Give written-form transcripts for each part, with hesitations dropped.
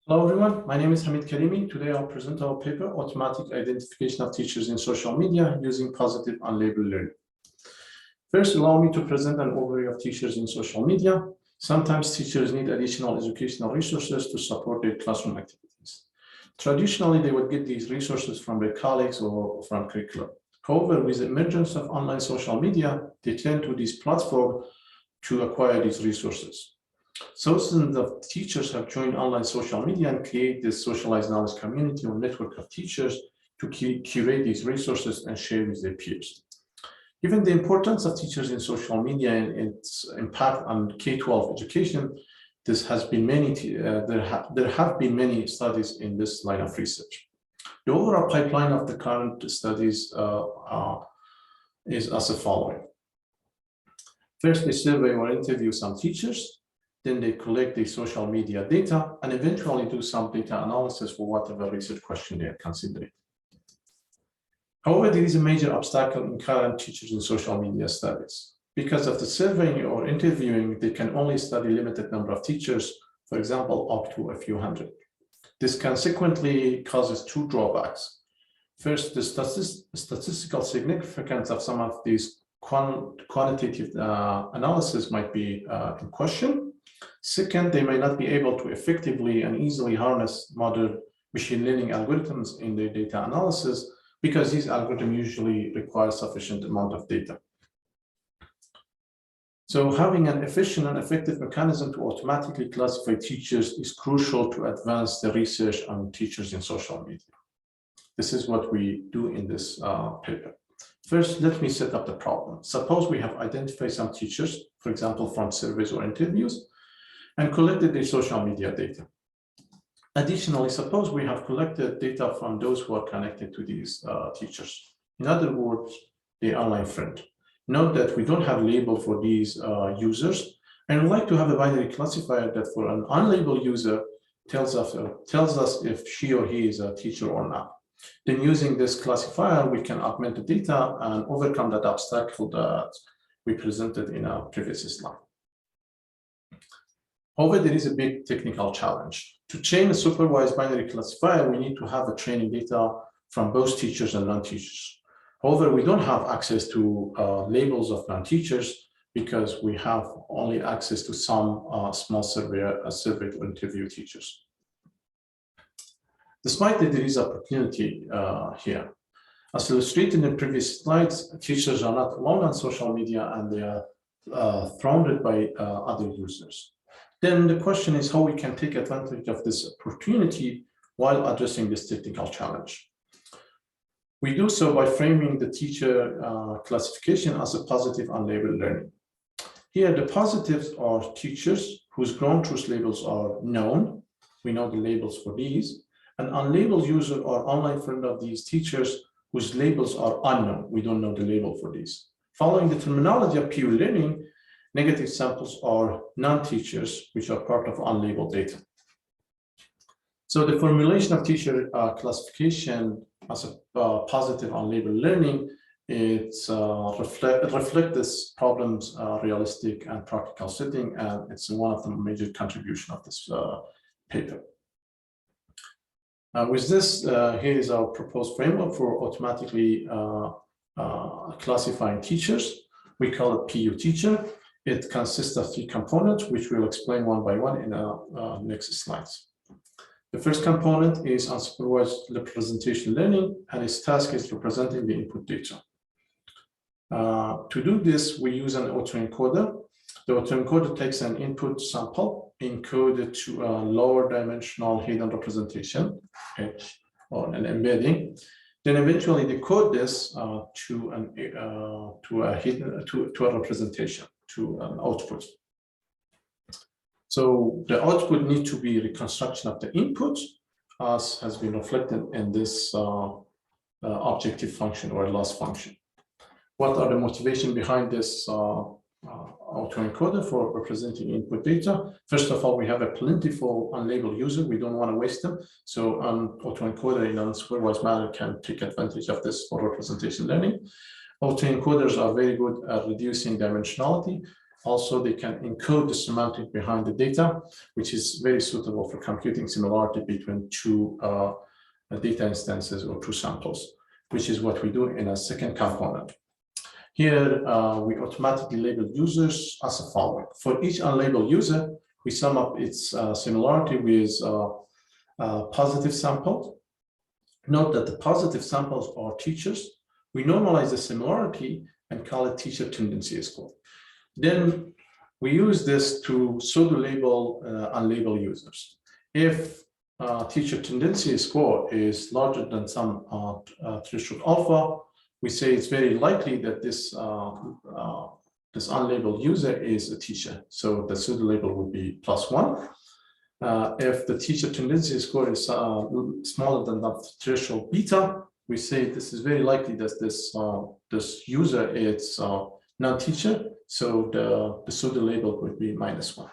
Hello everyone, my name is Hamid Karimi. Today I'll present our paper, Automatic Identification of Teachers in Social Media Using Positive Unlabeled Learning. First, allow me to present an overview of teachers in social media. Sometimes teachers need additional educational resources to support their classroom activities. Traditionally, they would get these resources from their colleagues or from curriculum. However, with the emergence of online social media, they turn to these platforms to acquire these resources. Thousands of teachers have joined online social media and create this socialized knowledge community or network of teachers to curate these resources and share with their peers. Given the importance of teachers in social media and its impact on K-12 education, there have been many studies in this line of research. The overall pipeline of the current studies is as the following. First, they survey or interview some teachers. Then they collect the social media data and eventually do some data analysis for whatever research question they are considering. However, there is a major obstacle in current teachers in social media studies. Because of the surveying or interviewing, they can only study limited number of teachers, for example, up to a few hundred. This consequently causes two drawbacks. First, the statistical significance of some of these quantitative analysis might be in question. Second, they may not be able to effectively and easily harness modern machine learning algorithms in their data analysis because these algorithms usually require sufficient amount of data. So having an efficient and effective mechanism to automatically classify teachers is crucial to advance the research on teachers in social media. This is what we do in this paper. First, let me set up the problem. Suppose we have identified some teachers, for example, from surveys or interviews, and collected their social media data. Additionally, suppose we have collected data from those who are connected to these teachers. In other words, the online friend. Note that we don't have label for these users, and we'd like to have a binary classifier that for an unlabeled user tells us if she or he is a teacher or not. Then using this classifier, we can augment the data and overcome that obstacle that we presented in our previous slide. However, there is a big technical challenge. To train a supervised binary classifier, we need to have a training data from both teachers and non-teachers. However, we don't have access to labels of non-teachers because we have only access to some small surveyed or interview teachers. Despite that, there is opportunity here. As illustrated in previous slides, teachers are not alone on social media and they are surrounded by other users. Then the question is how we can take advantage of this opportunity while addressing this technical challenge. We do so by framing the teacher classification as a positive unlabeled learning. Here, the positives are teachers whose ground truth labels are known. We know the labels for these. And unlabeled users are online friend of these teachers whose labels are unknown. We don't know the label for these. Following the terminology of pure learning, negative samples are non-teachers, which are part of unlabeled data. So the formulation of teacher classification as a positive unlabeled learning, it's reflect this problem's realistic and practical setting, and it's one of the major contributions of this paper. With this, here is our proposed framework for automatically classifying teachers. We call it PU teacher. It consists of three components, which we'll explain one by one in our next slides. The first component is unsupervised representation learning, and its task is representing the input data. To do this, we use an autoencoder. The autoencoder takes an input sample encoded to a lower dimensional hidden representation, or an embedding. Then eventually decode this to a representation, to an output. So the output needs to be reconstruction of the input, as has been reflected in this objective function or loss function. What are the motivation behind this autoencoder for representing input data? First of all, we have a plentiful unlabeled user. We don't want to waste them. So autoencoder in an unsupervised manner can take advantage of this for representation learning. Autoencoders are very good at reducing dimensionality. Also, they can encode the semantic behind the data, which is very suitable for computing similarity between two data instances or two samples, which is what we do in a second component. Here, we automatically label users as the following. For each unlabeled user, we sum up its similarity with positive sample. Note that the positive samples are teachers. We normalize the similarity and call it teacher tendency score. Then we use this to pseudo-label unlabeled users. If teacher tendency score is larger than some threshold alpha, we say it's very likely that this this unlabeled user is a teacher. So the pseudo label would be +1. If the teacher tendency score is smaller than the threshold beta, we say this is very likely that this user is non-teacher. So the pseudo label would be -1.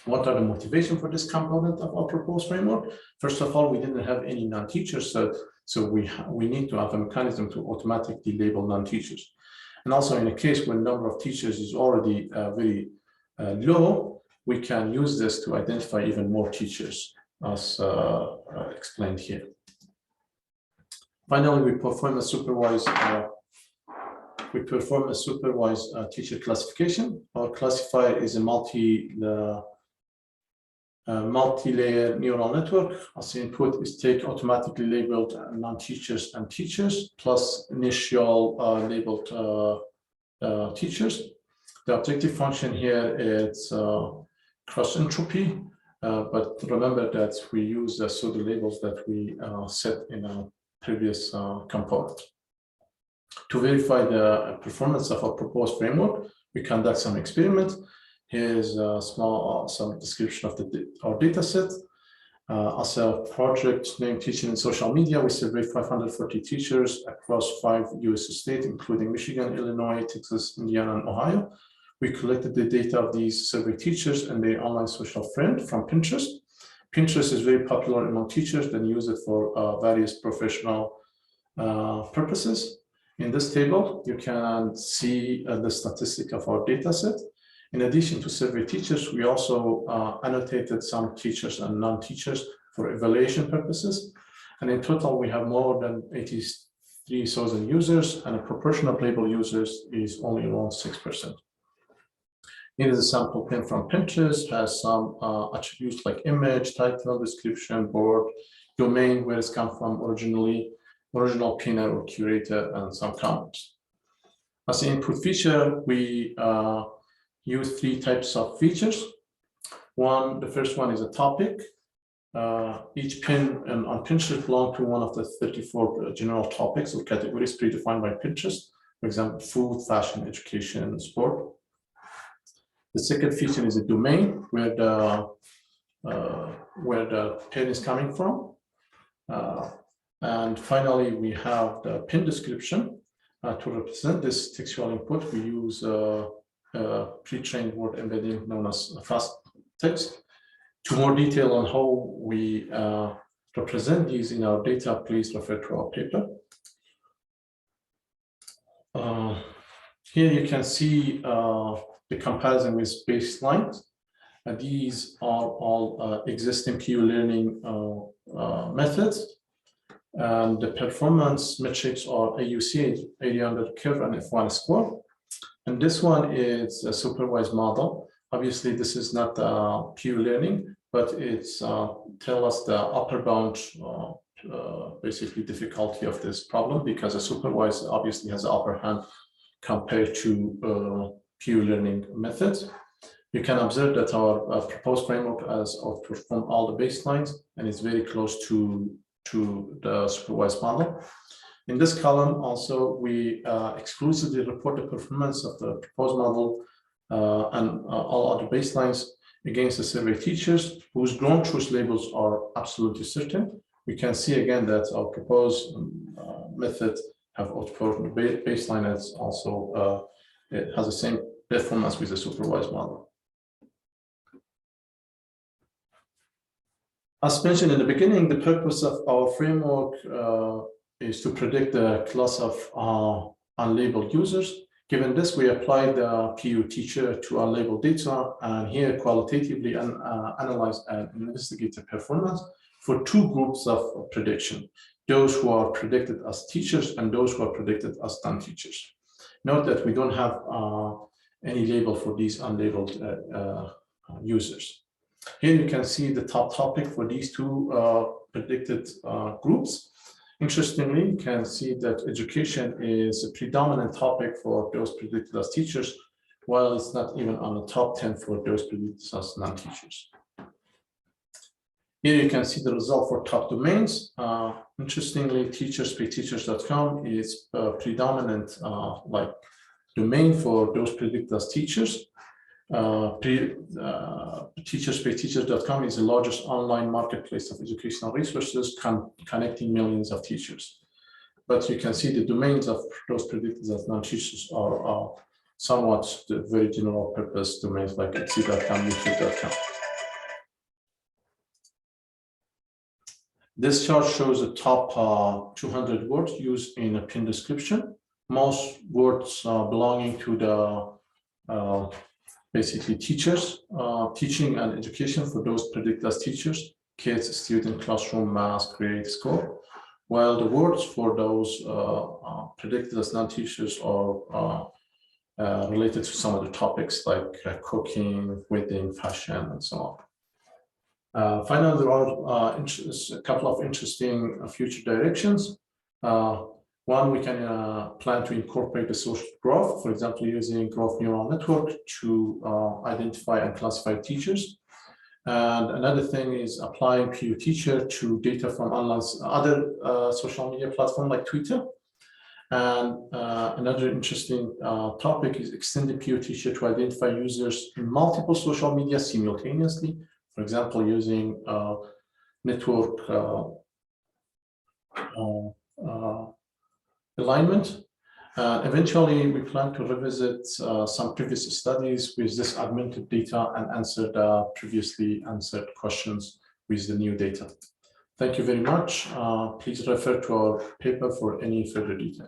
What are the motivation for this component of our proposed framework? First of all, we didn't have any non-teachers, so we need to have a mechanism to automatically label non-teachers. And also in a case where number of teachers is already very low, we can use this to identify even more teachers, as explained here. Finally, we perform a supervised teacher classification. Our classifier is a multi-layer neural network. As input is take automatically labeled non-teachers and teachers plus initial labeled teachers. The objective function here is cross entropy, but remember that we use the pseudo labels that we set in a previous component. To verify the performance of our proposed framework, we conduct some experiments. Here's some description of our data set. As a project named Teaching in Social Media, we surveyed 540 teachers across 5 US states, including Michigan, Illinois, Texas, Indiana, and Ohio. We collected the data of these survey teachers and their online social friend from Pinterest. Pinterest is very popular among teachers that use it for various professional purposes. In this table, you can see the statistic of our data set. In addition to survey teachers, we also annotated some teachers and non-teachers for evaluation purposes. And in total, we have more than 83,000 users, and a proportion of label users is only around 6%. Here is a sample pin from Pinterest, has some attributes like image, title, description, board, domain, where it's come from originally, original pinner or curator, and some comments. As an input feature, we use 3 types of features. The first one is a topic. Each pin on Pinterest belongs to one of the 34 general topics or categories predefined by Pinterest. For example, food, fashion, education, sport. The second feature is a domain where the pin is coming from. And finally, we have the pin description. To represent this textual input, we use pre-trained word embedding known as fast text. To more detail on how we represent these in our data, please refer to our paper. Here you can see the comparison with baselines. These are all existing PU learning methods. And the performance metrics are AUC, area under the curve, and F1 score. And this one is a supervised model. Obviously, this is not pure learning, but it's tell us the upper bound, basically difficulty of this problem, because a supervised obviously has the upper hand compared to pure learning methods. You can observe that our proposed framework has outperformed all the baselines and is very close to the supervised model. In this column, also, we exclusively report the performance of the proposed model and all other baselines against the survey teachers whose ground truth labels are absolutely certain. We can see again that our proposed method have outperformed the baseline, as also it has the same performance with the supervised model. As mentioned in the beginning, the purpose of our framework is to predict the class of unlabeled users. Given this, we applied the PU teacher to unlabeled data, and here qualitatively analyze and investigate the performance for two groups of prediction, those who are predicted as teachers and those who are predicted as non-teachers. Note that we don't have any label for these unlabeled users. Here you can see the top topic for these two predicted groups. Interestingly, you can see that education is a predominant topic for those predicted as teachers, while it's not even on the top 10 for those predicted as non-teachers. Here you can see the result for top domains. Interestingly, teachers.teachers.com is a predominant domain for those predicted as teachers. Teachers.teachers.com is the largest online marketplace of educational resources connecting millions of teachers. But you can see the domains of those predicted as non-teachers are somewhat very general purpose domains like Etsy.com, YouTube.com. This chart shows the top 200 words used in a pin description. Most words belonging to the basically teachers, teaching and education for those predicted as teachers, kids, student, classroom, math, create, score, while the words for those predicted as non-teachers are related to some of the topics like cooking, wedding, fashion, and so on. Finally, there are a couple of interesting future directions. One, we can plan to incorporate the social graph, for example, using graph neural network to identify and classify teachers. And another thing is applying PU teacher to data from online other social media platforms like Twitter. And another interesting topic is extending PU teacher to identify users in multiple social media simultaneously. For example, using network alignment. Eventually, we plan to revisit some previous studies with this augmented data and answer the previously answered questions with the new data. Thank you very much. Please refer to our paper for any further detail.